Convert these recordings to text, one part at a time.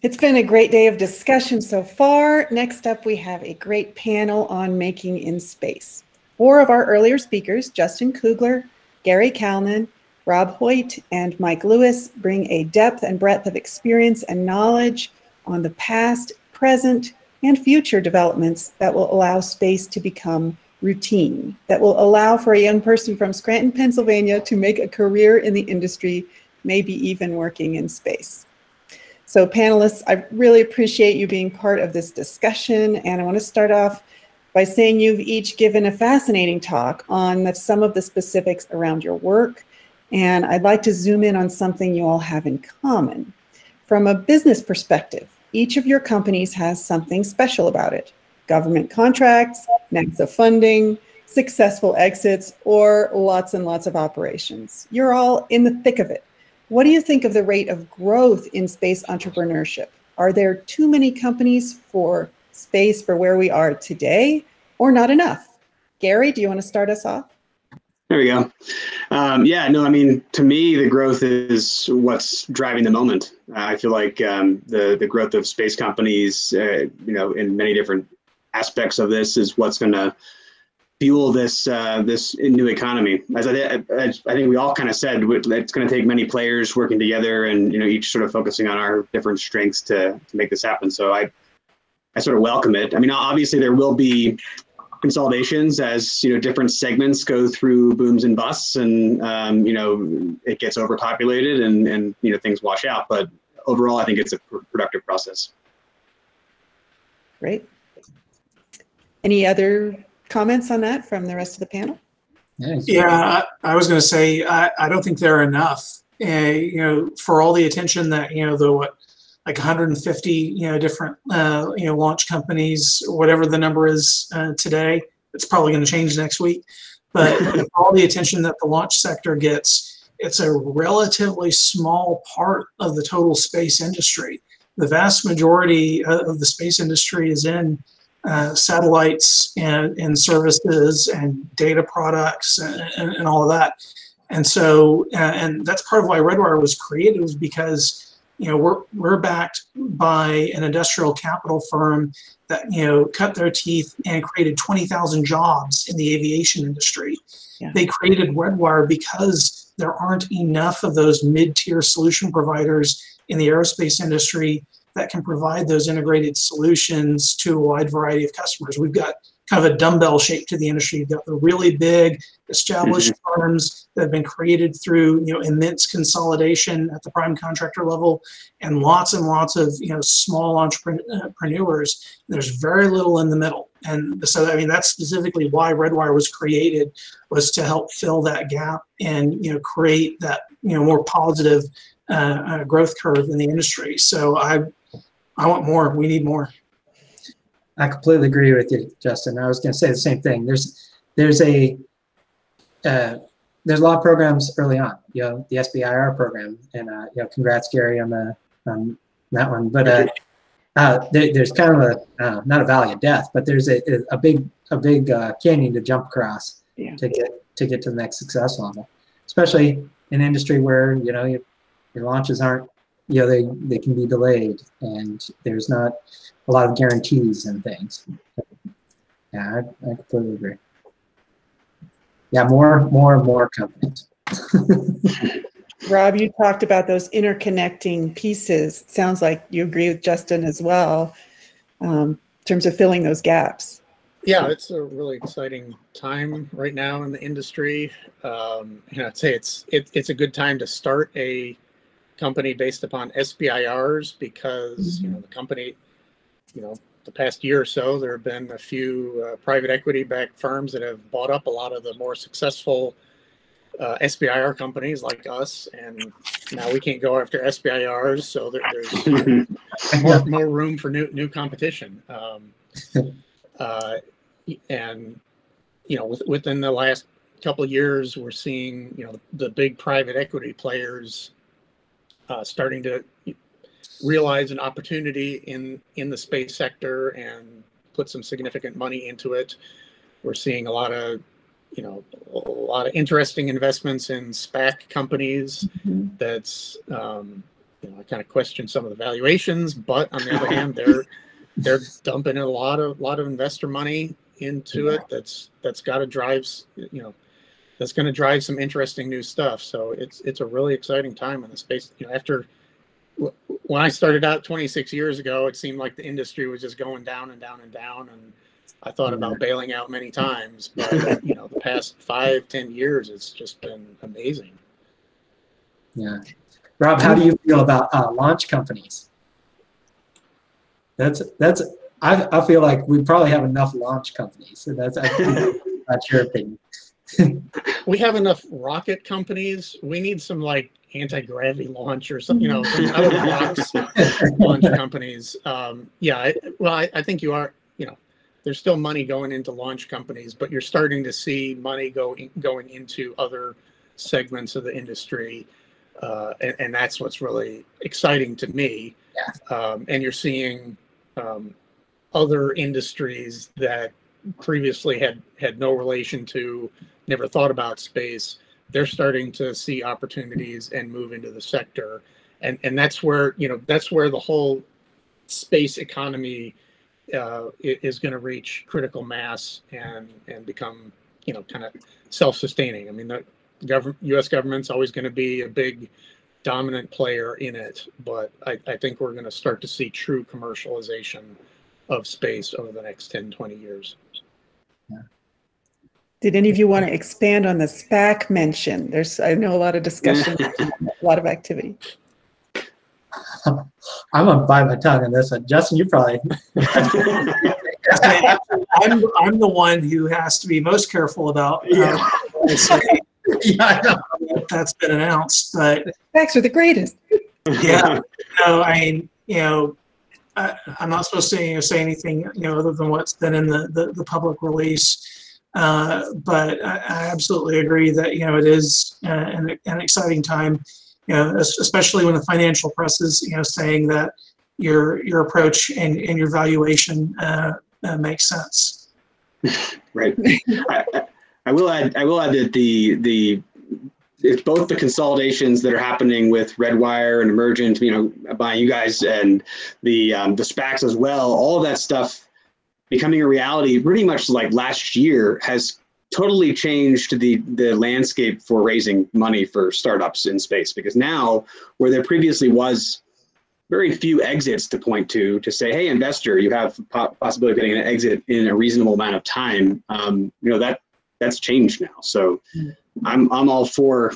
It's been a great day of discussion so far. Next up, we have a great panel on making in space. 4 of our earlier speakers, Justin Kugler, Gary Calnan, Rob Hoyt, and Mike Lewis, bring a depth and breadth of experience and knowledge on the past, present, and future developments that will allow space to become routine, that will allow for a young person from Scranton, Pennsylvania to make a career in the industry, maybe even working in space. So panelists, I really appreciate you being part of this discussion, and I want to start off by saying you've each given a fascinating talk on some of the specifics around your work, and I'd like to zoom in on something you all have in common. From a business perspective, each of your companies has something special about it. Government contracts, NASA funding, successful exits, or lots and lots of operations. You're all in the thick of it. What do you think of the rate of growth in space entrepreneurship? Are there too many companies for space for where we are today, or not enough? Gary, do you want to start us off? There we go. Yeah, no, I mean, to me, the growth is what's driving the moment. I feel like the growth of space companies, you know, in many different aspects of this is what's going to fuel this this new economy. As I think we all kind of said, it's going to take many players working together, and you know, each sort of focusing on our different strengths to make this happen. So I sort of welcome it. I mean, obviously there will be consolidations as you know different segments go through booms and busts, and you know it gets overpopulated, and you know things wash out. But overall, I think it's a productive process. Great. Any other comments on that from the rest of the panel? Yeah, I was going to say I don't think there are enough. You know, for all the attention that you know the like 150 you know different you know launch companies, whatever the number is today, it's probably going to change next week. But for all the attention that the launch sector gets, it's a relatively small part of the total space industry. The vast majority of the space industry is in satellites and services and data products and all of that. And so, and that's part of why Redwire was created, was because, you know, we're backed by an industrial capital firm that, you know, cut their teeth and created 20,000 jobs in the aviation industry. Yeah. They created Redwire because there aren't enough of those mid-tier solution providers in the aerospace industry that can provide those integrated solutions to a wide variety of customers. We've got kind of a dumbbell shape to the industry. You've got the really big established firms that have been created through, you know, immense consolidation at the prime contractor level, and lots of, you know, small entrepreneurs. There's very little in the middle. And so, I mean, that's specifically why Redwire was created, was to help fill that gap and, you know, create that, you know, more positive growth curve in the industry. So I want more. We need more. I completely agree with you, Justin. I was going to say the same thing. There's a lot of programs early on. You know, the SBIR program, and you know, congrats, Gary, on that one. But there's kind of a not a valley of death, but there's a big canyon to jump across to get to the next success level, especially in an industry where you know your launches aren't. You know, they can be delayed, and there's not a lot of guarantees and things. Yeah, I completely agree. Yeah, more companies. Rob, you talked about those interconnecting pieces. Sounds like you agree with Justin as well, in terms of filling those gaps. Yeah, it's a really exciting time right now in the industry. And I'd say it's a good time to start a company based upon SBIRs, because you know the company, you know, the past year or so there have been a few private equity backed firms that have bought up a lot of the more successful SBIR companies like us, and now we can't go after SBIRs, so there's more room for new competition. And you know, within the last couple of years, we're seeing, you know, the big private equity players starting to realize an opportunity in the space sector and put some significant money into it. We're seeing a lot of interesting investments in SPAC companies. That's I kind of question some of the valuations, but on the other hand, they're dumping a lot of investor money into it. That's got to drive, that's going to drive some interesting new stuff. So it's a really exciting time in the space. After when I started out 26 years ago, it seemed like the industry was just going down and down and down, and I thought about bailing out many times. But the past 5-10 years, it's just been amazing. Yeah, Rob, how do you feel about launch companies? I feel like we probably have enough launch companies. So that's your opinion. We have enough rocket companies. We need some like anti-gravity launch or some, some out of the box launch companies. I think you are, there's still money going into launch companies, but you're starting to see money going into other segments of the industry. And that's what's really exciting to me. Yeah. And you're seeing other industries that previously had no relation to, never thought about space. They're starting to see opportunities and move into the sector. And that's where, that's where the whole space economy is going to reach critical mass and become, kind of self-sustaining. I mean, the U.S. government's always going to be a big dominant player in it, but I think we're going to start to see true commercialization of space over the next 10-20 years. Yeah. Did any of you want to expand on the SPAC mention? I know a lot of discussion, a lot of activity. I'm gonna bite my tongue on this one. Justin, you probably. I'm the one who has to be most careful about. I know that's been announced, but SPACs are the greatest. Yeah, I mean, I'm not supposed to say anything, other than what's been in the public release. But I absolutely agree that it is an exciting time, especially when the financial press is saying that your approach and your valuation makes sense. Right. I will add that it's both the consolidations that are happening with Redwire and Emergent, buying you guys, and the SPACs as well. All of that stuff becoming a reality pretty much like last year has totally changed the landscape for raising money for startups in space, because now where there previously was very few exits to point to say, hey, investor, you have possibility of getting an exit in a reasonable amount of time. That's changed now. So I'm all for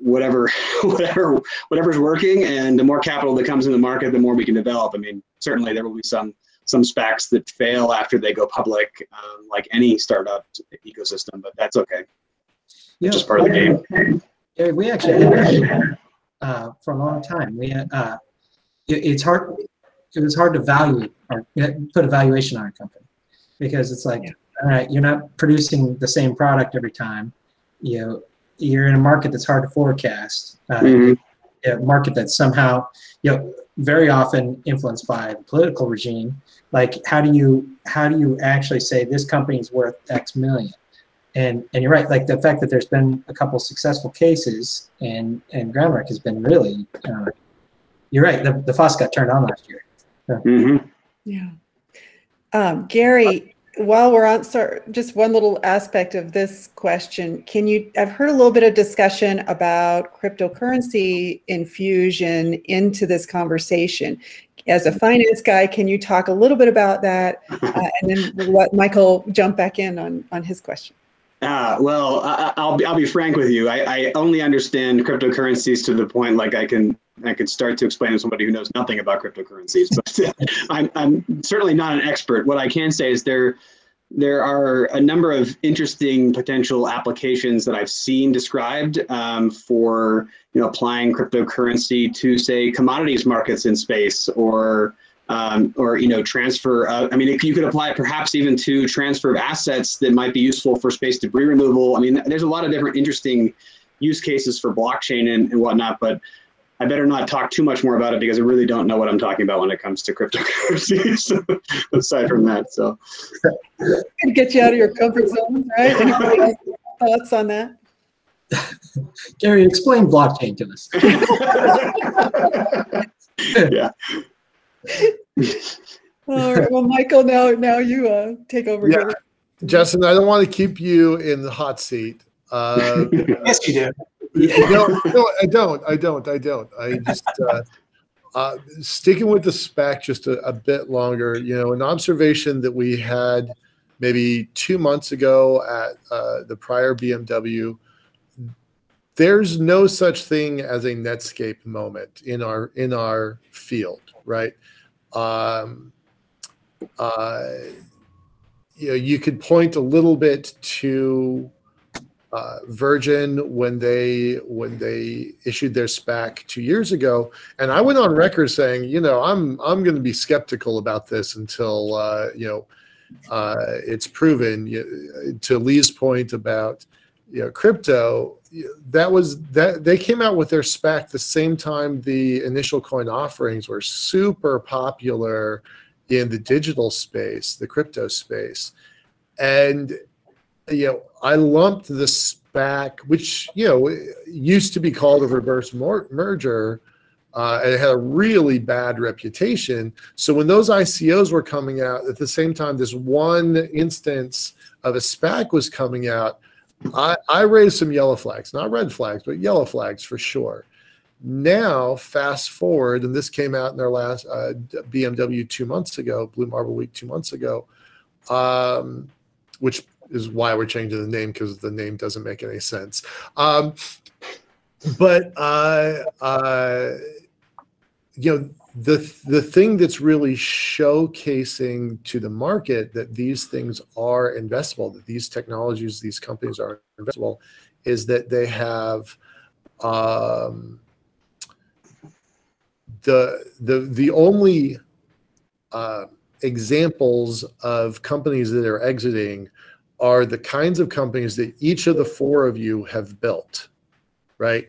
whatever's working, and the more capital that comes in the market, the more we can develop. I mean, certainly there will be some SPACs that fail after they go public, like any startup ecosystem, but that's okay. It's just part of the game. Yeah, we actually had for a long time. We had it's hard. It was hard to value or put a valuation on a company, because it's like, all right, you're not producing the same product every time. You're in a market that's hard to forecast. A market that's somehow, very often influenced by the political regime. Like, how do you actually say this company is worth X million? And you're right, like the fact that there's been a couple successful cases and groundwork has been really, you're right, the faucet got turned on last year. So. Yeah. Gary, while we're on, just one little aspect of this question, I've heard a little bit of discussion about cryptocurrency infusion into this conversation. As a finance guy, can you talk a little bit about that? And then we'll let Michael jump back in on his question. Well, I'll be frank with you. I only understand cryptocurrencies to the point like I can start to explain to somebody who knows nothing about cryptocurrencies. But I'm certainly not an expert. What I can say is there are a number of interesting potential applications that I've seen described for applying cryptocurrency to, say, commodities markets in space, or transfer. You could apply it perhaps even to transfer of assets that might be useful for space debris removal. I mean, there's a lot of different interesting use cases for blockchain and whatnot, but I better not talk too much more about it, because I really don't know what I'm talking about when it comes to cryptocurrencies. Aside from that, so get you out of your comfort zone, right? Any thoughts on that? Gary, explain blockchain to us. Yeah. All right, well, Michael, now you take over. Yeah. Justin, I don't want to keep you in the hot seat. Yes, you do. No, I don't. I just sticking with the spec just a bit longer. An observation that we had maybe 2 months ago at the prior BMW. There's no such thing as a Netscape moment in our field, right? You could point a little bit to Virgin when they issued their SPAC 2 years ago, and I went on record saying, I'm going to be skeptical about this until it's proven. To Lee's point about crypto, that they came out with their SPAC the same time the initial coin offerings were super popular in the digital space, the crypto space. And, I lumped the SPAC, which, used to be called a reverse merger, and it had a really bad reputation. So when those ICOs were coming out at the same time, this one instance of a SPAC was coming out, I raised some yellow flags, not red flags, but yellow flags for sure. Now, fast forward, and this came out in their last BMW 2 months ago, Blue Marble Week 2 months ago, which is why we're changing the name, because the name doesn't make any sense. The thing that's really showcasing to the market that these things are investable, that these technologies, these companies are investable, is that they have the only examples of companies that are exiting are the kinds of companies that each of the four of you have built, right?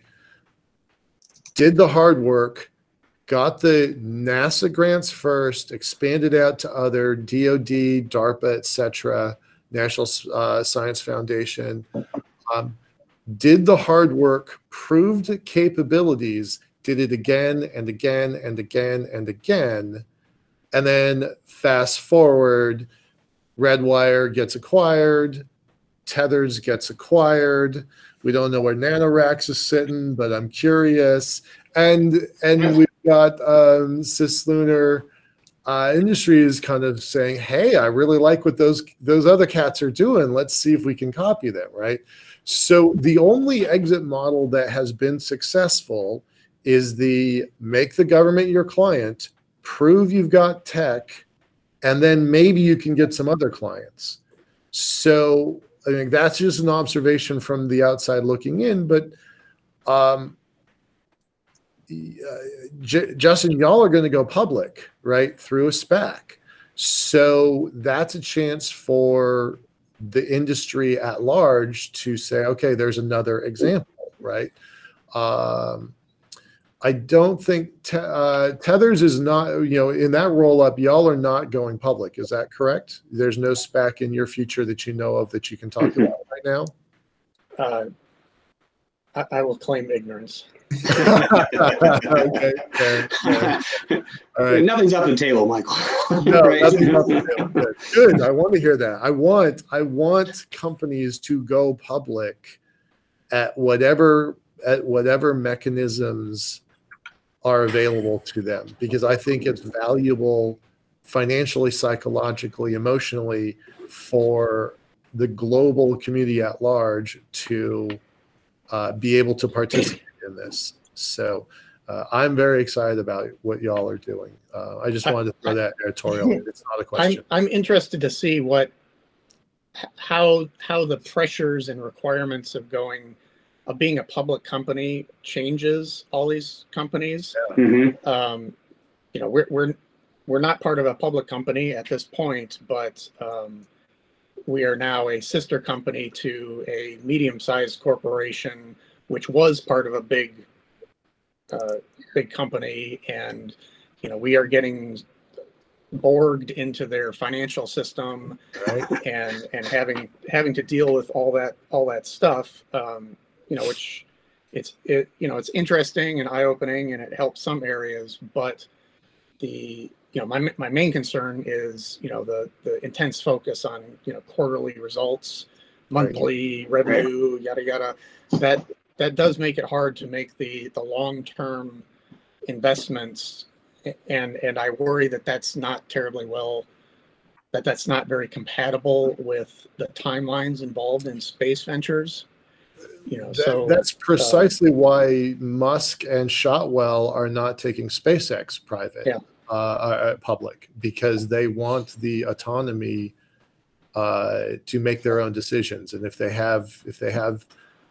Did the hard work, got the NASA grants first, expanded out to other DoD, DARPA, etc., National Science Foundation, did the hard work, proved capabilities, did it again and again and again and again, and then fast forward, Redwire gets acquired, Tethers gets acquired. We don't know where NanoRacks is sitting, but I'm curious. And we've got CisLunar Industries kind of saying, hey, I really like what those other cats are doing. Let's see if we can copy them, right? So the only exit model that has been successful is the make the government your client, prove you've got tech, and then maybe you can get some other clients. So I think that's just an observation from the outside looking in. But Justin, y'all are going to go public, right, through a SPAC. So that's a chance for the industry at large to say, okay, there's another example, right? I don't think Tethers is not, in that roll up, y'all are not going public. Is that correct? There's no SPAC in your future that you know of that you can talk about right now? I will claim ignorance. Okay, fair. All right. Nothing's up the table, Michael. No, Right? nothing's up the table. Good. I want to hear that. I want companies to go public at whatever mechanisms are available to them, because I think it's valuable financially, psychologically, emotionally for the global community at large to be able to participate in this. So I'm very excited about what y'all are doing. I just wanted to throw that editorial in. It's not a question. I'm interested to see how the pressures and requirements of being a public company changes all these companies. Mm-hmm. We're not part of a public company at this point, but we are now a sister company to a medium-sized corporation, which was part of a big company, and we are getting borged into their financial system, Right. and having to deal with all that stuff. which it's interesting and eye-opening, and it helps some areas, but my main concern is the intense focus on quarterly results, monthly revenue, yada yada. That does make it hard to make the long-term investments, and I worry that that's not very compatible with the timelines involved in space ventures. That's precisely why Musk and Shotwell are not taking SpaceX private, public, because they want the autonomy to make their own decisions. And if they have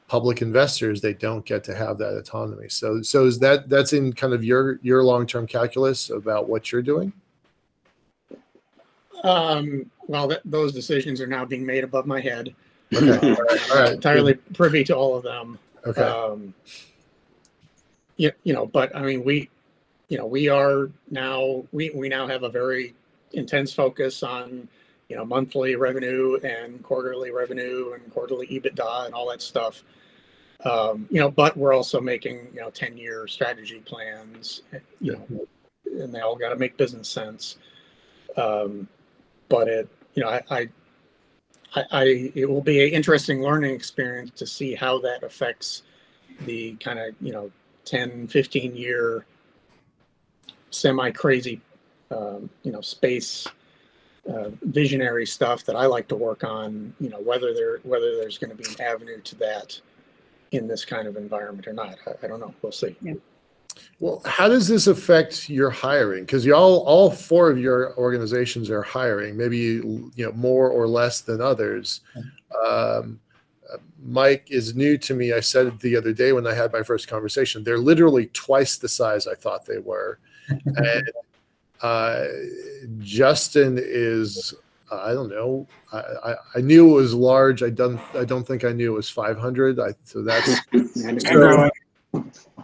public investors, they don't get to have that autonomy. So is that's in kind of your long-term calculus about what you're doing? Well, those decisions are now being made above my head. Okay. All right. Entirely privy to all of them. Okay. But I mean, we now have a very intense focus on monthly revenue and quarterly revenue and quarterly EBITDA and all that stuff. But we're also making 10-year strategy plans, and they all got to make business sense. But it will be an interesting learning experience to see how that affects the kind of 10-15 year semi-crazy space visionary stuff that I like to work on, whether there's going to be an avenue to that in this kind of environment or not. I don't know. We'll see. Yeah. Well, how does this affect your hiring? Because all four of your organizations are hiring, maybe more or less than others. Mike is new to me. I said it the other day when I had my first conversation. They're literally twice the size I thought they were. And Justin is, I don't know. I knew it was large. I don't think I knew it was 500. So that's so,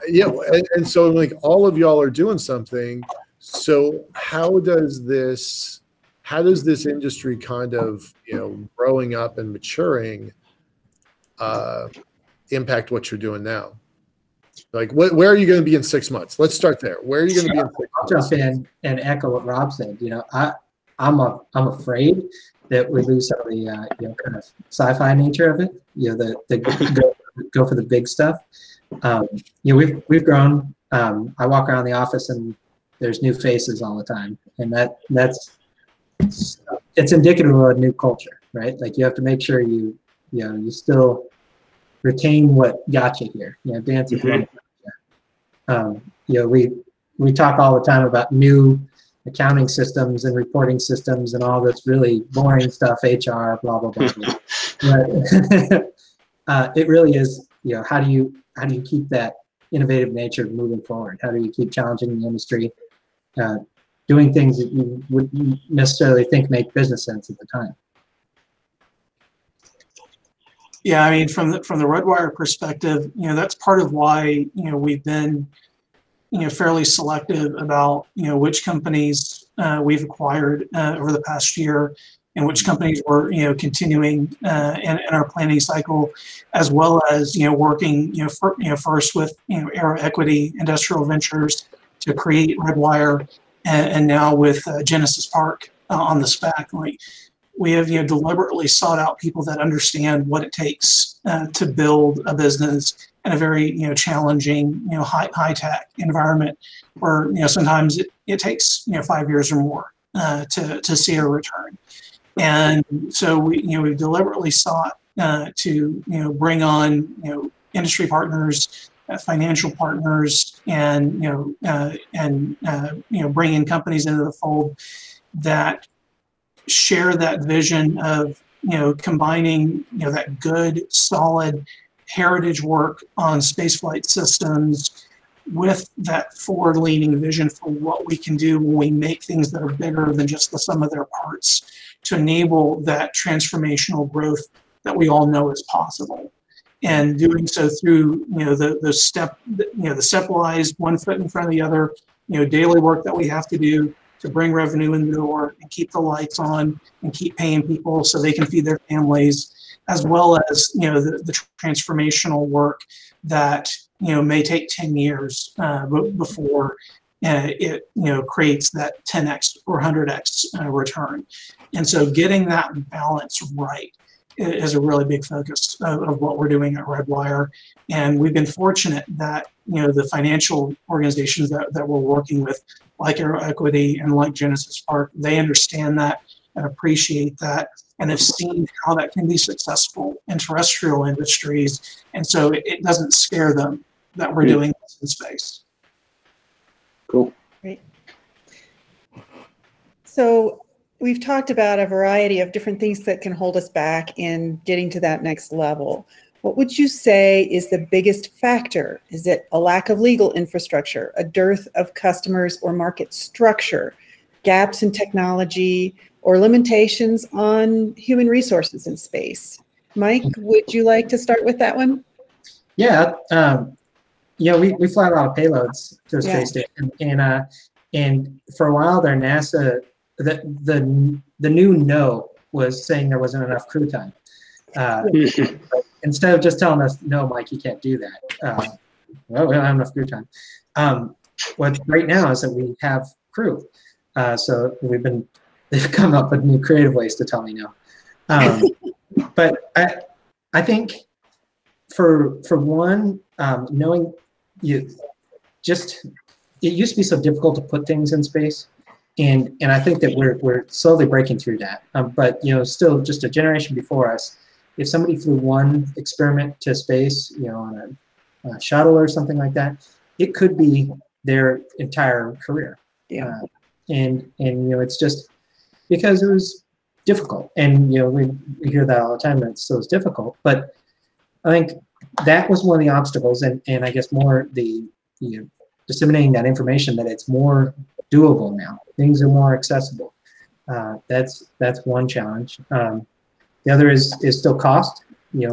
yeah. And so like all of y'all are doing something. So how does this industry kind of growing up and maturing impact what you're doing now? Like, where are you going to be in 6 months? Let's start there. Where are you going to be in 6 months? I'll jump in and echo what Rob said. I'm afraid that we lose some of the kind of sci-fi nature of it. The go for the big stuff. We've grown. I walk around the office and there's new faces all the time, and it's indicative of a new culture, right? Like you have to make sure you still retain what got you here. Dance is one. We talk all the time about new accounting systems and reporting systems and all this really boring stuff, HR, blah blah blah. But it really is. How do you keep that innovative nature moving forward? How do you keep challenging the industry, doing things that you wouldn't necessarily think make business sense at the time? Yeah, I mean, from the Redwire perspective, that's part of why we've been fairly selective about which companies we've acquired over the past year, and which companies we're continuing in our planning cycle, as well as working first with Era Equity Industrial Ventures to create Redwire, and now with Genesis Park on the SPAC. Like, we have deliberately sought out people that understand what it takes to build a business in a very challenging high tech environment, where sometimes it takes 5 years or more to see a return. And so we've deliberately sought to bring on industry partners, financial partners, and bring in companies into the fold that share that vision of combining that good solid heritage work on spaceflight systems with that forward-leaning vision for what we can do when we make things that are bigger than just the sum of their parts, to enable that transformational growth that we all know is possible. And doing so through the stepwise, one foot in front of the other, daily work that we have to do to bring revenue in the door and keep the lights on and keep paying people so they can feed their families, as well as, the transformational work that, may take 10 years before it, creates that 10x or 100x return. And so getting that balance right is a really big focus of what we're doing at Redwire. And we've been fortunate that, the financial organizations that we're working with, like Aero Equity and like Genesis Park, they understand that and appreciate that and have seen how that can be successful in terrestrial industries. And so it doesn't scare them that we're doing this in space. Cool. Great. So we've talked about a variety of different things that can hold us back in getting to that next level. What would you say is the biggest factor? Is it a lack of legal infrastructure, a dearth of customers or market structure, gaps in technology, or limitations on human resources in space? Mike, would you like to start with that one? Yeah, we fly a lot of payloads to the space station, and for a while there, NASA, the new no was saying there wasn't enough crew time. Instead of just telling us, no, Mike, you can't do that. Well, we don't have enough crew time. What's great now is that we have crew. So they've come up with new creative ways to tell me no. But I think for one, knowing it used to be so difficult to put things in space. And I think that we're slowly breaking through that. But still just a generation before us, if somebody flew one experiment to space, on a shuttle or something like that, it could be their entire career. Yeah. And it's just because it was difficult. And we hear that all the time, that it's so difficult. But I think that was one of the obstacles, and I guess more the disseminating that information that it's more doable now. Things are more accessible. That's one challenge. The other is still cost.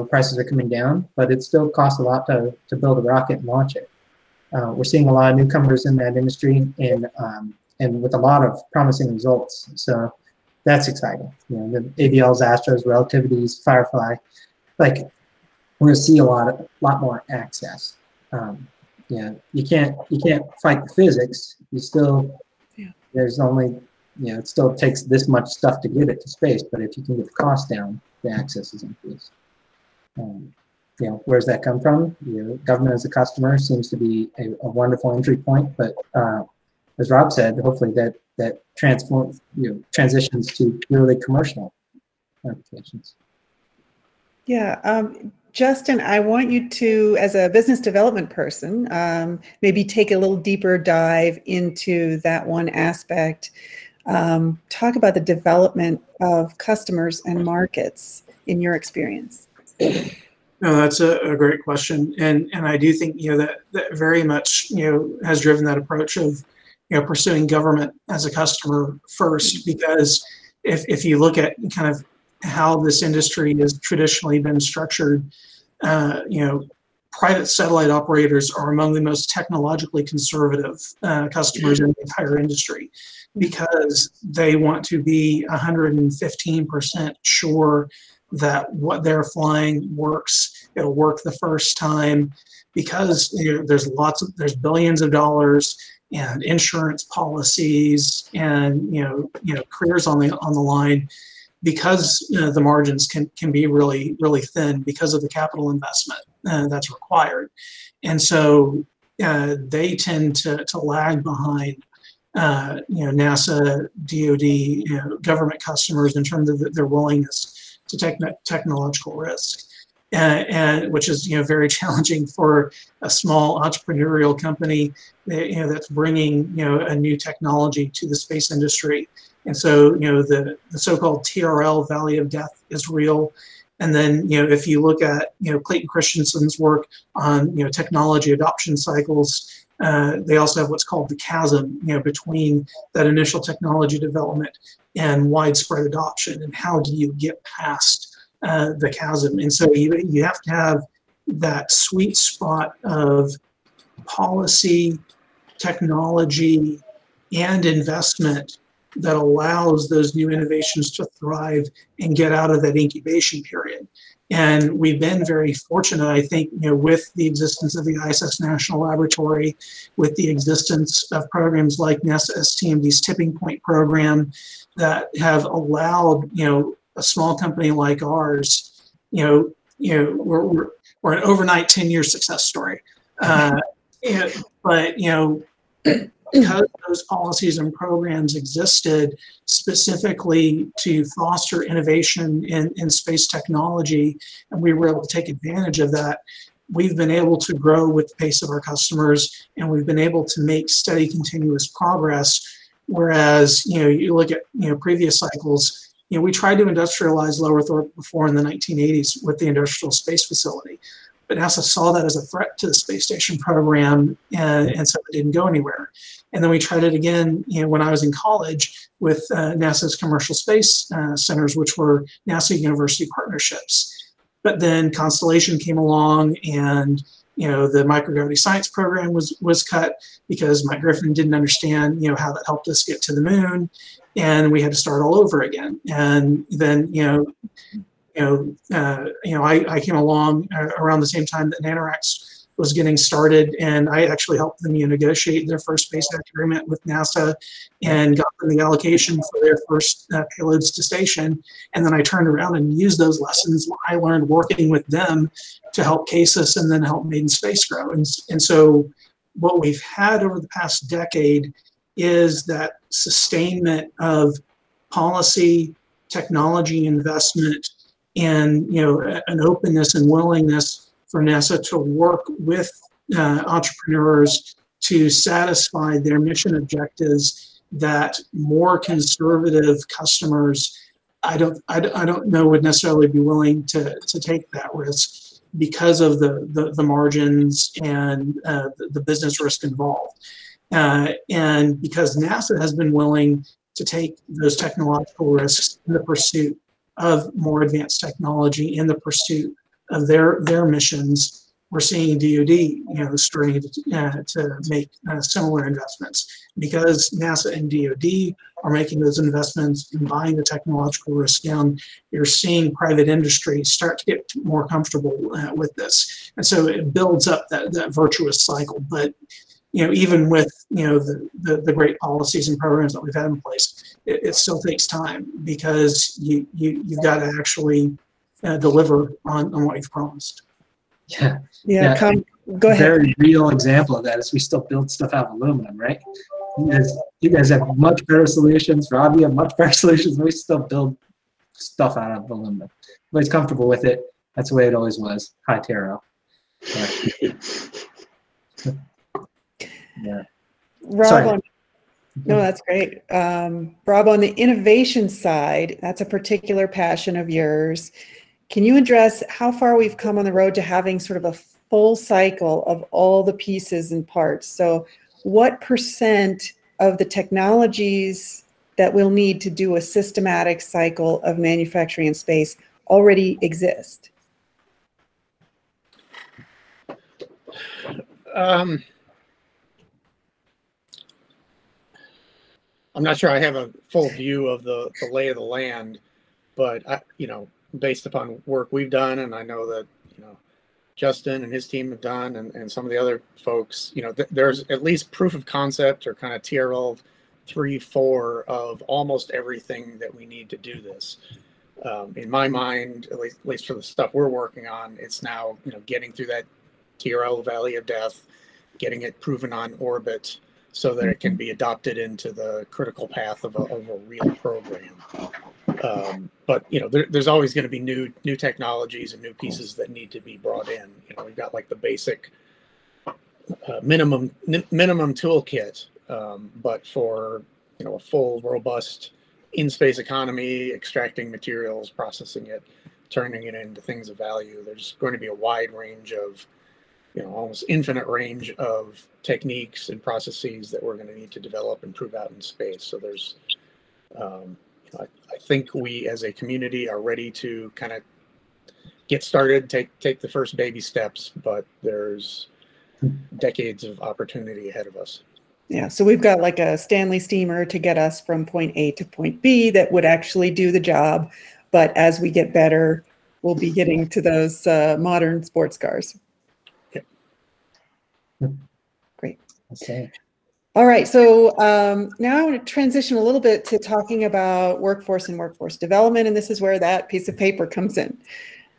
Prices are coming down, but it still costs a lot to build a rocket and launch it. We're seeing a lot of newcomers in that industry, and with a lot of promising results. So that's exciting. The ABLs, Astros, Relativities, Firefly, we're going to see a lot more access. You can't fight the physics. There's only, it still takes this much stuff to get it to space, but if you can get the cost down, the access is increased. Where's that come from? Government as a customer seems to be a wonderful entry point, but as Rob said, hopefully that transitions to purely commercial applications. Yeah, Justin, I want you to, as a business development person, maybe take a little deeper dive into that one aspect. Talk about the development of customers and markets in your experience. No, that's a great question, and I do think that very much has driven that approach of pursuing government as a customer first, because if you look at kind of how this industry has traditionally been structured, private satellite operators are among the most technologically conservative customers in the entire industry, because they want to be 115% sure that what they're flying works. It'll work the first time, because there's billions of dollars and insurance policies and careers on the line, because the margins can be really, really thin because of the capital investment that's required. And so they tend to lag behind NASA, DoD, government customers in terms of their willingness to take technological risk, and which is very challenging for a small entrepreneurial company that's bringing a new technology to the space industry. And so the so-called TRL Valley of Death is real. And then if you look at Clayton Christensen's work on technology adoption cycles, they also have what's called the chasm between that initial technology development and widespread adoption, and how do you get past the chasm. And so you have to have that sweet spot of policy, technology, and investment that allows those new innovations to thrive and get out of that incubation period. And we've been very fortunate, I think, with the existence of the ISS National Laboratory, with the existence of programs like NASA STMD's Tipping Point program that have allowed, a small company like ours, we're an overnight 10-year success story. But because those policies and programs existed specifically to foster innovation in space technology, and we were able to take advantage of that, we've been able to grow with the pace of our customers, and we've been able to make steady, continuous progress. Whereas, you look at, previous cycles, we tried to industrialize low Earth orbit before in the 1980s with the Industrial Space Facility. But NASA saw that as a threat to the space station program, and so it didn't go anywhere. And then we tried it again, when I was in college with NASA's commercial space centers, which were NASA university partnerships. But then Constellation came along, and the microgravity science program was cut because Mike Griffin didn't understand how that helped us get to the moon, and we had to start all over again. And then I came along around the same time that NanoRacks was getting started, and I actually helped them negotiate their first space agreement with NASA and got them the allocation for their first payloads to station. And then I turned around and used those lessons I learned working with them to help CASIS and then help Maiden Space grow. And so what we've had over the past decade is that sustainment of policy, technology investment, and an openness and willingness for NASA to work with entrepreneurs to satisfy their mission objectives that more conservative customers, I don't know, would necessarily be willing to take that risk because of the margins and the business risk involved. And because NASA has been willing to take those technological risks in the pursuit of more advanced technology, in the pursuit of their missions, we're seeing DoD, starting to make similar investments. Because NASA and DoD are making those investments and buying the technological risk down, you're seeing private industry start to get more comfortable with this, and so it builds up that virtuous cycle. But even with the great policies and programs that we've had in place, it still takes time, because you've got to actually deliver on what you've promised. Yeah. Go ahead. Very real example of that is we still build stuff out of aluminum, right? You guys have much better solutions. Rob, you have much better solutions. We still build stuff out of aluminum. Everybody's comfortable with it. That's the way it always was. Hi, Taro. Yeah. Rob, no, that's great. Rob, on the innovation side, that's a particular passion of yours. Can you address how far we've come on the road to having sort of a full cycle of all the pieces and parts? So what % of the technologies that we'll need to do a systematic cycle of manufacturing in space already exist? I'm not sure I have a full view of the lay of the land, but based upon work we've done, and I know that Justin and his team have done, and some of the other folks, there's at least proof of concept, or kind of TRL 3-4 of almost everything that we need to do this. In my mind, at least for the stuff we're working on, it's now getting through that TRL valley of death, getting it proven on orbit, so that it can be adopted into the critical path of a real program. But there's always going to be new technologies and new pieces that need to be brought in. We've got like the basic minimum toolkit, but for a full, robust in-space economy, extracting materials, processing it, turning it into things of value, there's going to be a wide range of almost infinite range of techniques and processes that we're going to need to develop and prove out in space. So there's, I think we as a community are ready to kind of get started, take the first baby steps, but there's decades of opportunity ahead of us. Yeah, so we've got like a Stanley steamer to get us from point A to point B that would actually do the job. But as we get better, we'll be getting to those modern sports cars. Yep. Great. Okay. All right, so now I want to transition a little bit to talking about workforce and workforce development, and this is where that piece of paper comes in.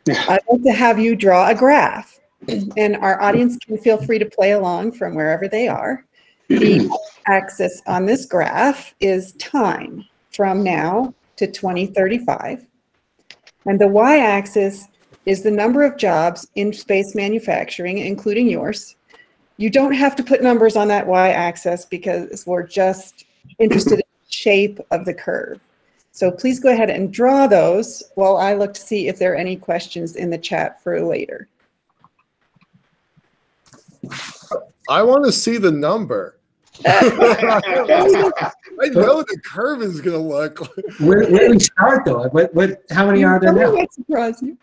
I'd like to have you draw a graph, and our audience can feel free to play along from wherever they are. The axis on this graph is time from now to 2035, and the y-axis is the number of jobs in space manufacturing, including yours. You don't have to put numbers on that y-axis because we're just interested in the shape of the curve. So please go ahead and draw those while I look to see if there are any questions in the chat for later. I want to see the number. I know the curve is going to look. Where do we start though? How many are there now? That surprise you.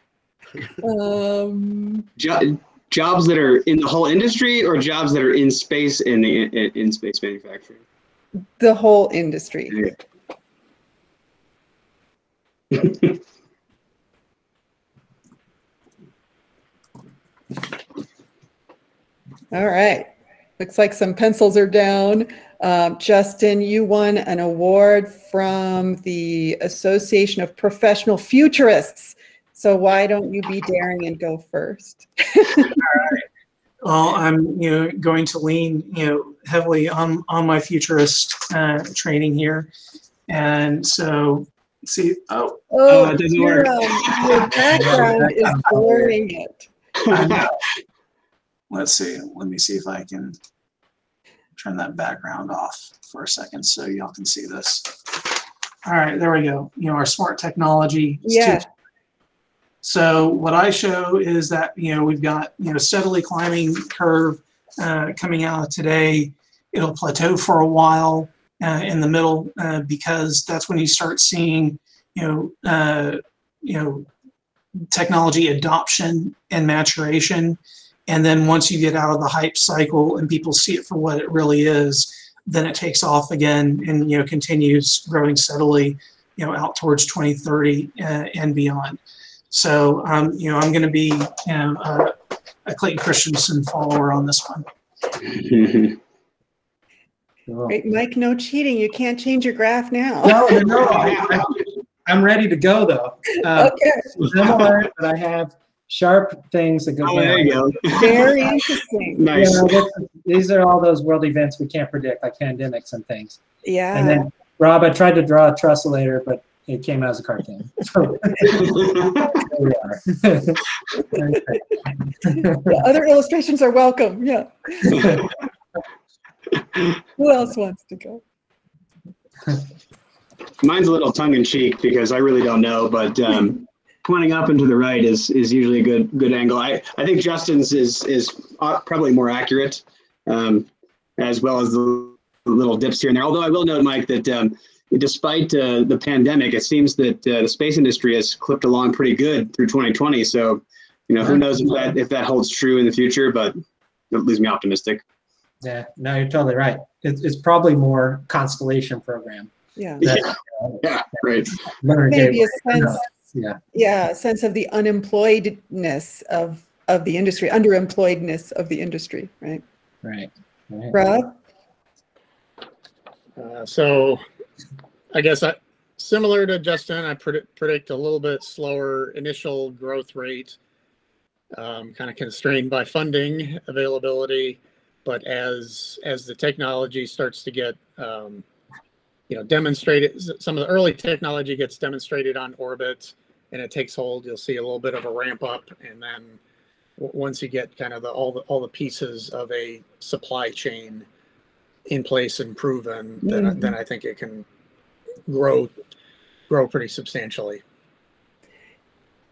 Jobs that are in the whole industry, or jobs that are in space in space manufacturing? The whole industry. Okay. All right. Looks like some pencils are down. Justin, you won an award from the Association of Professional Futurists. So why don't you be daring and go first? All right. Well, I'm going to lean heavily on my futurist training here, and so let's see. It doesn't work. Your background is blurring it. Let's see. Let me see if I can turn that background off for a second so y'all can see this. All right, there we go. Our smart technology. Yeah. So what I show is that we've got steadily climbing curve coming out today. It'll plateau for a while in the middle because that's when you start seeing technology adoption and maturation. And then once you get out of the hype cycle and people see it for what it really is, then it takes off again and continues growing steadily out towards 2030 and beyond. So, I'm going to be a Clayton Christensen follower on this one. Great, Mike, no cheating. You can't change your graph now. No. I'm ready to go, though. Okay. Similar, but I have sharp things that go down. There you go. Very interesting. Nice. These are all those world events we can't predict, like pandemics and things. Yeah. And then, Rob, I tried to draw a trusselator, but it came out as a cartoon. So, there we are. The other illustrations are welcome. Yeah. Who else wants to go? Mine's a little tongue-in-cheek because I really don't know, but pointing up and to the right is usually a good angle. I think Justin's is probably more accurate, as well as the little dips here and there. Although I will note, Mike, that despite the pandemic, it seems that the space industry has clipped along pretty good through 2020. So, who knows if that holds true in the future, but it leaves me optimistic. Yeah, no, you're totally right. It's probably more constellation program. Yeah. Yeah, great. Maybe a sense. Yeah, a sense of the unemployedness of the industry, underemployedness of the industry, right? Right. Rob? So I guess similar to Justin, I predict a little bit slower initial growth rate, kind of constrained by funding availability. But as the technology starts to get demonstrated, some of the early technology gets demonstrated on orbit and it takes hold, you'll see a little bit of a ramp up. And then once you get kind of all the pieces of a supply chain in place and proven, then I think it can grow pretty substantially.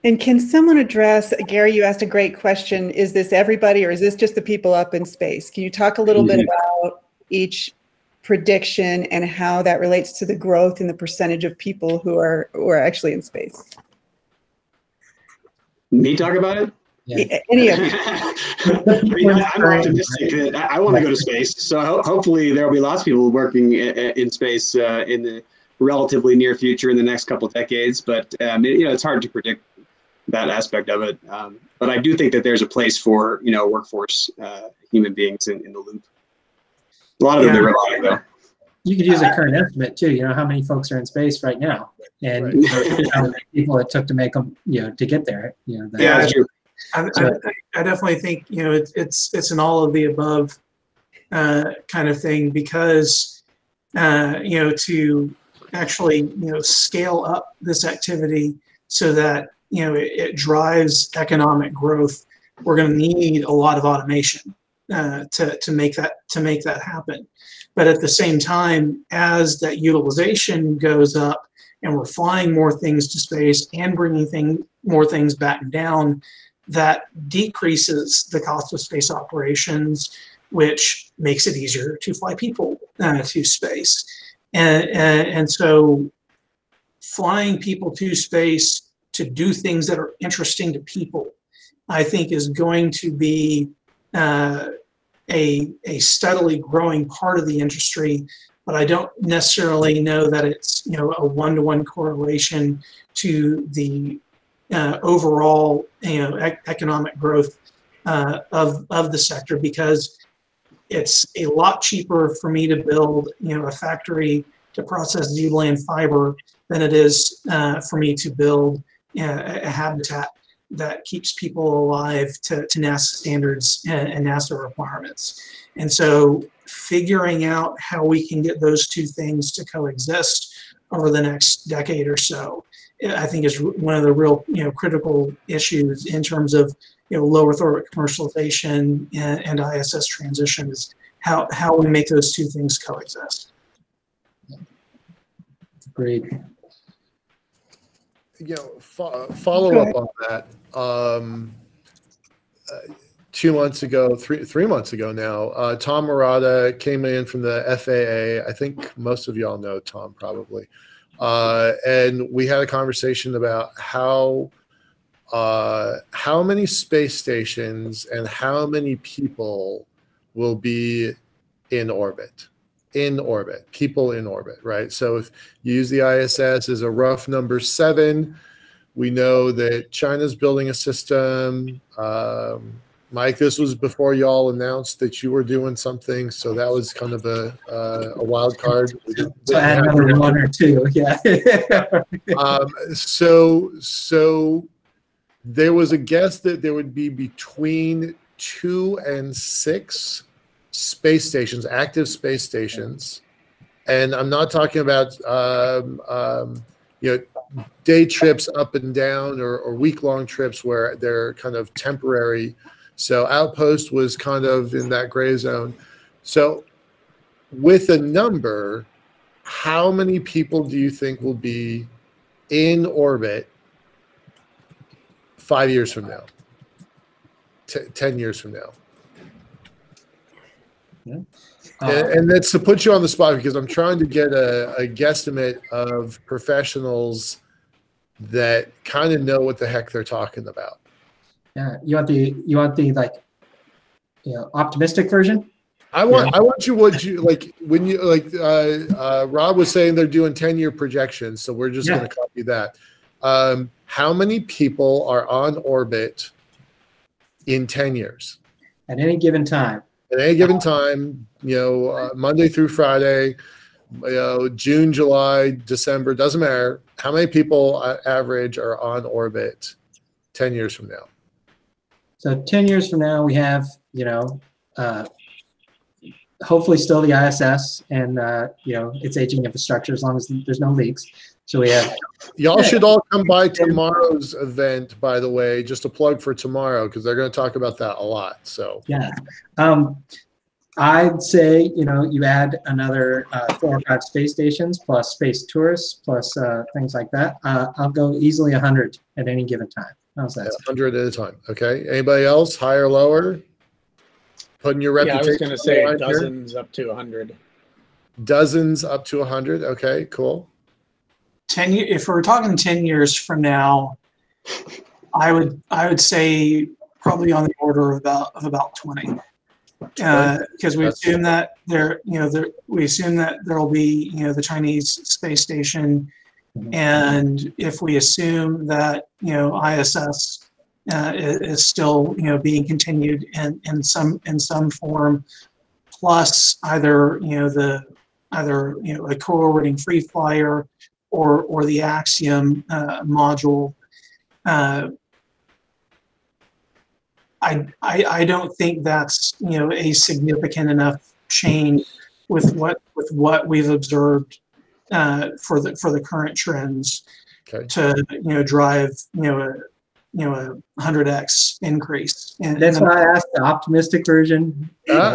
And can someone address, Gary, you asked a great question, is this everybody or is this just the people up in space? Can you talk a little bit about each prediction and how that relates to the growth in the percentage of people who are actually in space? Me talk about it? Yeah. Any of you. I'm optimistic that I want to go to space. So hopefully there will be lots of people working in space in the relatively near future in the next couple of decades. But it's hard to predict that aspect of it. But I do think that there's a place for, workforce, human beings in the loop. A lot of them are robotic, though. You could use a current estimate too. How many folks are in space right now, and how many people it took to make them, to get there. Yeah, that's true. I definitely think it's an all of the above kind of thing, because to actually scale up this activity so that it drives economic growth, we're going to need a lot of automation to make that happen. But at the same time, as that utilization goes up and we're flying more things to space and bringing more things back down, that decreases the cost of space operations, which makes it easier to fly people to space. And so flying people to space to do things that are interesting to people, I think, is going to be a steadily growing part of the industry, but I don't necessarily know that it's a one-to-one correlation to the overall economic growth of the sector, because it's a lot cheaper for me to build a factory to process Z-band fiber than it is for me to build a habitat that keeps people alive to NASA standards and NASA requirements. And so figuring out how we can get those two things to coexist over the next decade or so, I think, is one of the real critical issues in terms of low Earth orbit commercialization and ISS transition, is how we make those two things coexist. Great. Follow up on that. 2 months ago, three months ago now, Tom Murata came in from the FAA. I think most of y'all know Tom probably. And we had a conversation about how many space stations and how many people will be in orbit. People in orbit, right? So if you use the ISS as a rough number 7, we know that China's building a system. Mike, this was before y'all announced that you were doing something, so that was kind of a wild card. So add another 1 or 2, yeah. So there was a guess that there would be between 2 and 6 space stations, active space stations, and I'm not talking about day trips up and down or week-long trips where they're kind of temporary. So Outpost was kind of in that gray zone. So with a number, how many people do you think will be in orbit 5 years from now, 10 years from now? Yeah. And that's to put you on the spot, because I'm trying to get a guesstimate of professionals that kind of know what the heck they're talking about. Yeah, you want the like, optimistic version? I want you when you Rob was saying they're doing 10-year projections, so we're just going to copy that. How many people are on orbit in 10 years? At any given time. At any given time, Monday through Friday, June, July, December, doesn't matter. How many people average are on orbit 10 years from now? So 10 years from now, we have, hopefully still the ISS and, its aging infrastructure, as long as there's no leaks. So we have. Y'all should all come by tomorrow's event, by the way, just a plug for tomorrow, because they're going to talk about that a lot. So yeah, I'd say you add another 4 or 5 space stations plus space tourists plus things like that. I'll go easily 100 at any given time. How's that? 100 at a time. Okay. Anybody else? Higher, lower? Putting your reputation. Yeah, I was going to say dozens here. Up to 100. Dozens up to 100. Okay. Cool. If we're talking 10 years from now, I would say probably on the order of about 20, because we assume that there will be the Chinese space station And if we assume that, ISS is still, being continued in some form, plus either, a co-orbiting free flyer or the Axiom module, I don't think that's, a significant enough change with what we've observed for the current trends to drive a 100x increase. And that's why I asked the optimistic version. No,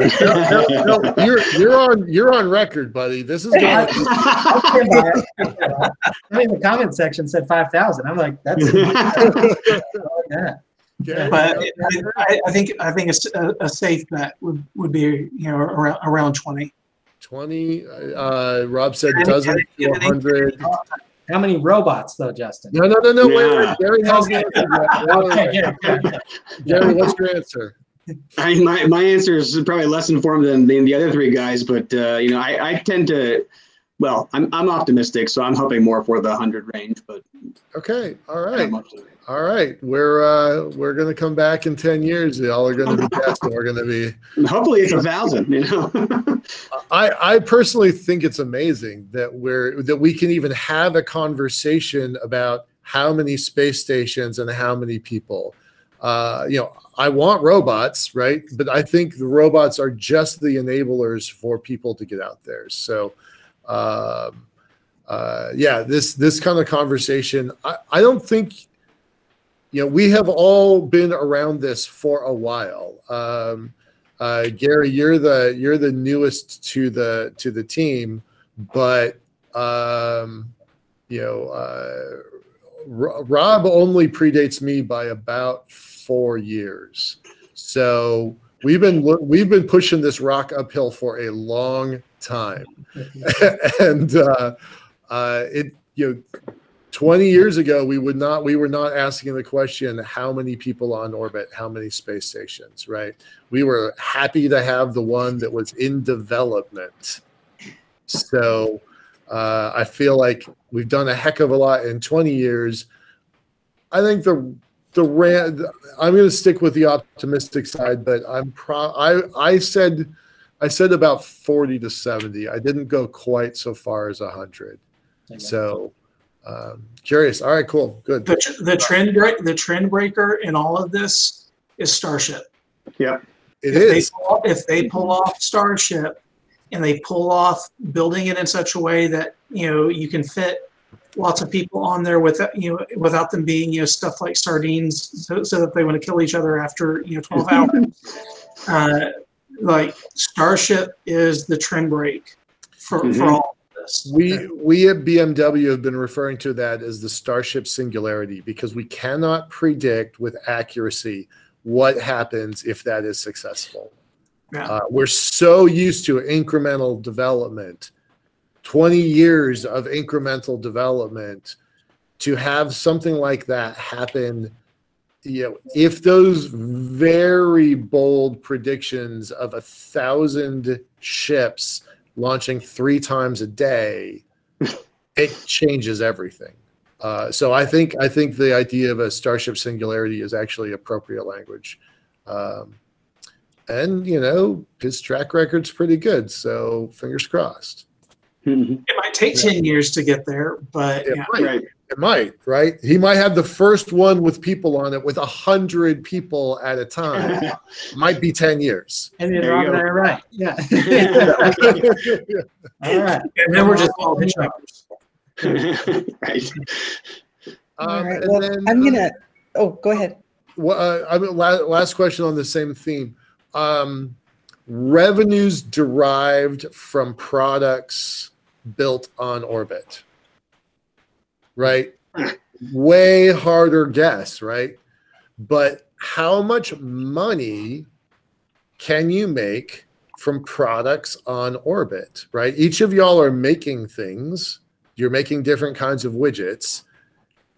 you're on record, buddy. This is going. I mean, the comment section said 5,000. I'm like, that's that. Okay. But I think a safe bet would be around 20. 20. Rob said dozen to 100. How many robots though, Justin? No. Wait. Gary has the answer. Gary, what's your answer? My answer is probably less informed than the other three guys, but I tend to. Well, I'm optimistic, so I'm hoping more for the 100 range. But okay, all right. We're gonna come back in 10 years. Y'all are gonna be guessing. We're gonna be. Hopefully, it's 1,000. I personally think it's amazing that we can even have a conversation about how many space stations and how many people. I want robots, right? But I think the robots are just the enablers for people to get out there. So. This kind of conversation, I don't think, we have all been around this for a while. Gary, you're the newest to the team, but Rob only predates me by about 4 years. So we've been pushing this rock uphill for a long time. And 20 years ago we were not asking the question, how many people on orbit, how many space stations, right? We were happy to have the one that was in development. So I feel like we've done a heck of a lot in 20 years. I think I'm going to stick with the optimistic side, but I said about 40 to 70. I didn't go quite so far as 100. So curious. All right, cool, good. The trend breaker in all of this is Starship. Yeah, If they pull off Starship and they pull off building it in such a way that you can fit lots of people on there without them being stuffed like sardines, so that they want to kill each other after 12 hours. Like Starship is the trend break for all of this. We at BMW have been referring to that as the Starship singularity, because we cannot predict with accuracy what happens if that is successful. Yeah. We're so used to incremental development, 20 years of incremental development, to have something like that happen. If those very bold predictions of 1,000 ships launching 3 times a day, it changes everything. So I think the idea of a Starship singularity is actually appropriate language. And his track record's pretty good, so fingers crossed. It might take 10 years to get there, but It might, right? He might have the first one with people on it with 100 people at a time. Might be 10 years. And then Rob and I are right. Yeah. All right. And then we're just all hitchhikers. Right. All right. Well, I'm gonna. Oh, go ahead. Last question on the same theme. Revenues derived from products built on orbit. Right? Way harder guess, right? But how much money can you make from products on orbit, right? Each of y'all are making things. You're making different kinds of widgets.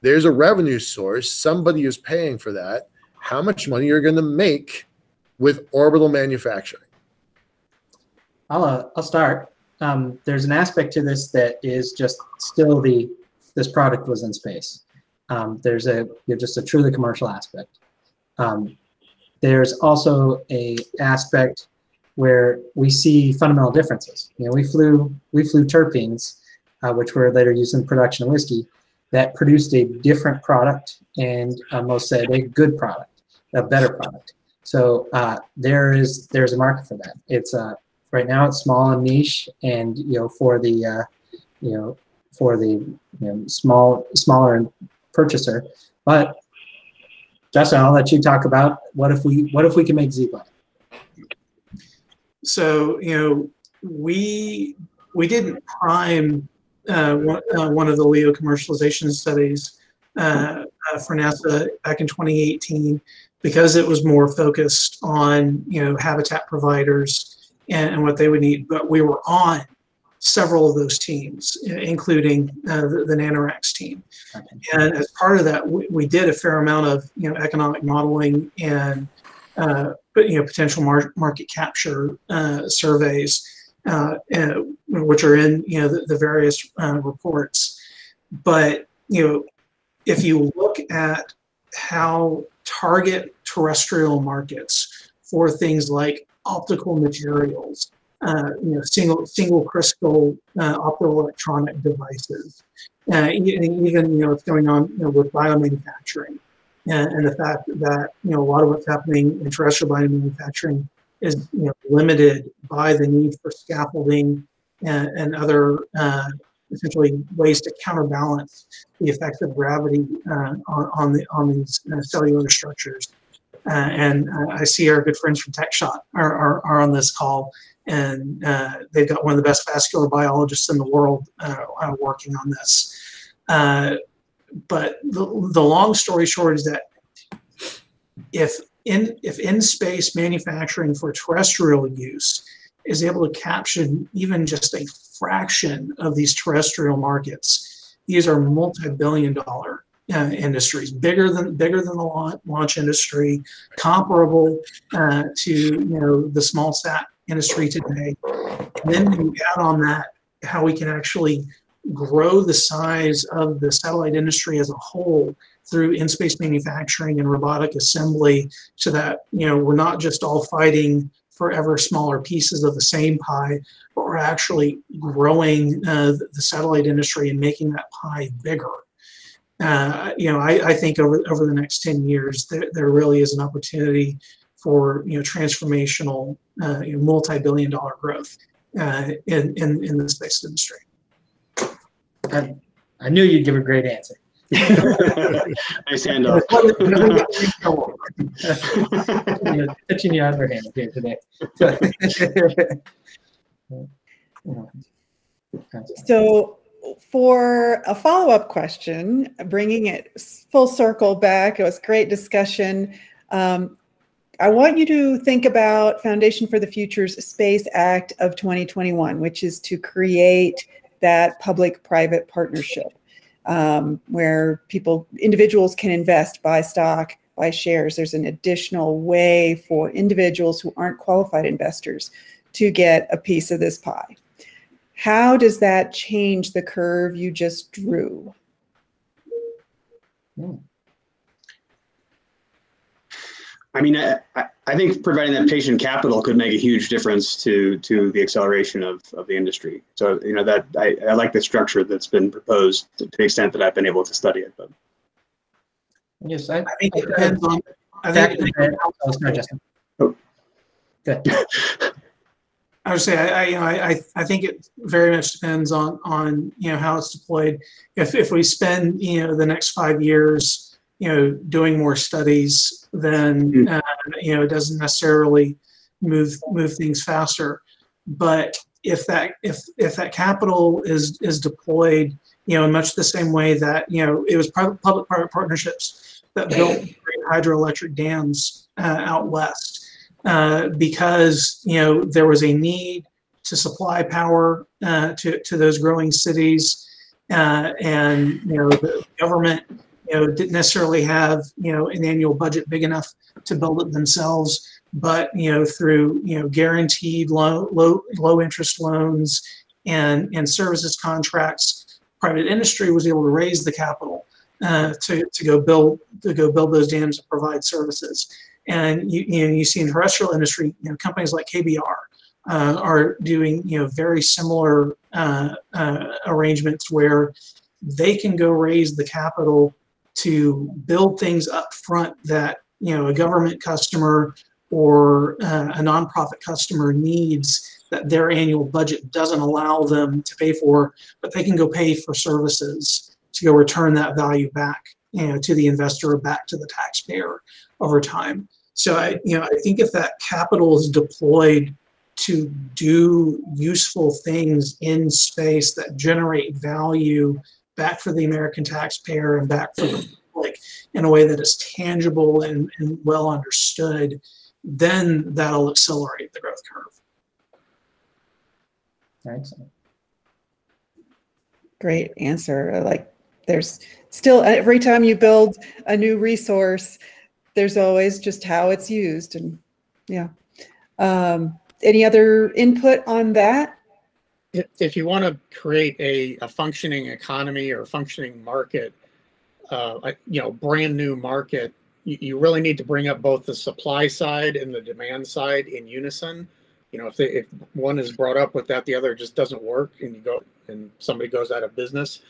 There's a revenue source. Somebody is paying for that. How much money you're going to make with orbital manufacturing? I'll start. There's an aspect to this that is just still the this product was in space. There's just a truly commercial aspect. There's also a aspect where we see fundamental differences. You know, we flew terpenes, which were later used in production of whiskey, that produced a different product, and most said a good product, a better product. So there's a market for that. It's right now it's small and niche, and for the smaller purchaser. But Justin, I'll let you talk about what if we can make Z-Blend. So we didn't prime one of the LEO commercialization studies for NASA back in 2018 because it was more focused on habitat providers and what they would need. But we were on several of those teams, including the NanoRacks team. And as part of that, we did a fair amount of economic modeling and potential market capture surveys, which are in the various reports. But if you look at how target terrestrial markets for things like optical materials, single crystal optoelectronic devices, even what's going on with biomanufacturing, and the fact that a lot of what's happening in terrestrial biomanufacturing is limited by the need for scaffolding and other essentially ways to counterbalance the effects of gravity on these cellular structures. And I see our good friends from TechShot are on this call, and they've got one of the best vascular biologists in the world working on this. But the long story short is that if in-space manufacturing for terrestrial use is able to capture even just a fraction of these terrestrial markets, these are multi-billion-dollar industries, bigger than the launch industry, comparable to the small sat industry today. And then you add on that how we can actually grow the size of the satellite industry as a whole through in-space manufacturing and robotic assembly, so that we're not just all fighting for ever smaller pieces of the same pie, but we're actually growing the satellite industry and making that pie bigger. I think over the next 10 years, there really is an opportunity for transformational, multi-billion-dollar growth in the space industry. I knew you'd give a great answer. Nice handoff. Pitching your underhand here today. So for a follow-up question, bringing it full circle back, it was great discussion. I want you to think about Foundation for the Future's Space Act of 2021, which is to create that public-private partnership where individuals can invest, buy stock, buy shares. There's an additional way for individuals who aren't qualified investors to get a piece of this pie. How does that change the curve you just drew? I mean, I think providing that patient capital could make a huge difference to the acceleration of the industry. So, that I like the structure that's been proposed to the extent that I've been able to study it. But yes, I think it depends on. Justin. Oh. Good. I would say I think it very much depends on how it's deployed. If we spend the next 5 years doing more studies, then it doesn't necessarily move things faster. But if that capital is deployed in much the same way that it was public-private partnerships that built great hydroelectric dams out west, because there was a need to supply power to those growing cities, and the government didn't necessarily have an annual budget big enough to build it themselves, but through guaranteed low interest loans and services contracts, private industry was able to raise the capital to go build those dams and provide services. And you see in terrestrial industry, companies like KBR are doing very similar arrangements where they can go raise the capital to build things up front that a government customer or a nonprofit customer needs that their annual budget doesn't allow them to pay for, but they can go pay for services to go return that value back to the investor or back to the taxpayer over time. So I think if that capital is deployed to do useful things in space that generate value back for the American taxpayer and back for the public in a way that is tangible and well understood, then that'll accelerate the growth curve. Excellent. Great answer. Like, there's still, every time you build a new resource, there's always just how it's used. And yeah. Any other input on that? If you want to create a functioning economy or a functioning market, brand new market, you really need to bring up both the supply side and the demand side in unison. If one is brought up with that, the other just doesn't work, and somebody goes out of business.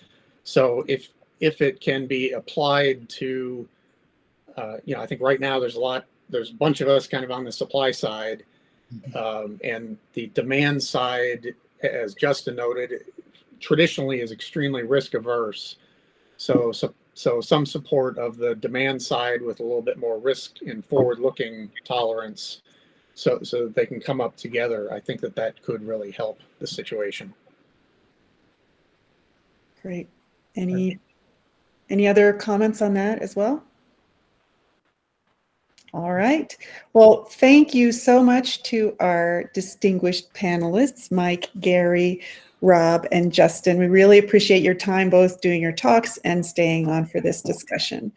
So if it can be applied to, I think right now there's a bunch of us kind of on the supply side, and the demand side, as Justin noted, traditionally is extremely risk averse. So some support of the demand side with a little bit more risk and forward-looking tolerance, so that they can come up together. I think that could really help the situation. Great. Any other comments on that as well? All right. Well, thank you so much to our distinguished panelists, Mike, Gary, Rob, and Justin. We really appreciate your time both doing your talks and staying on for this discussion.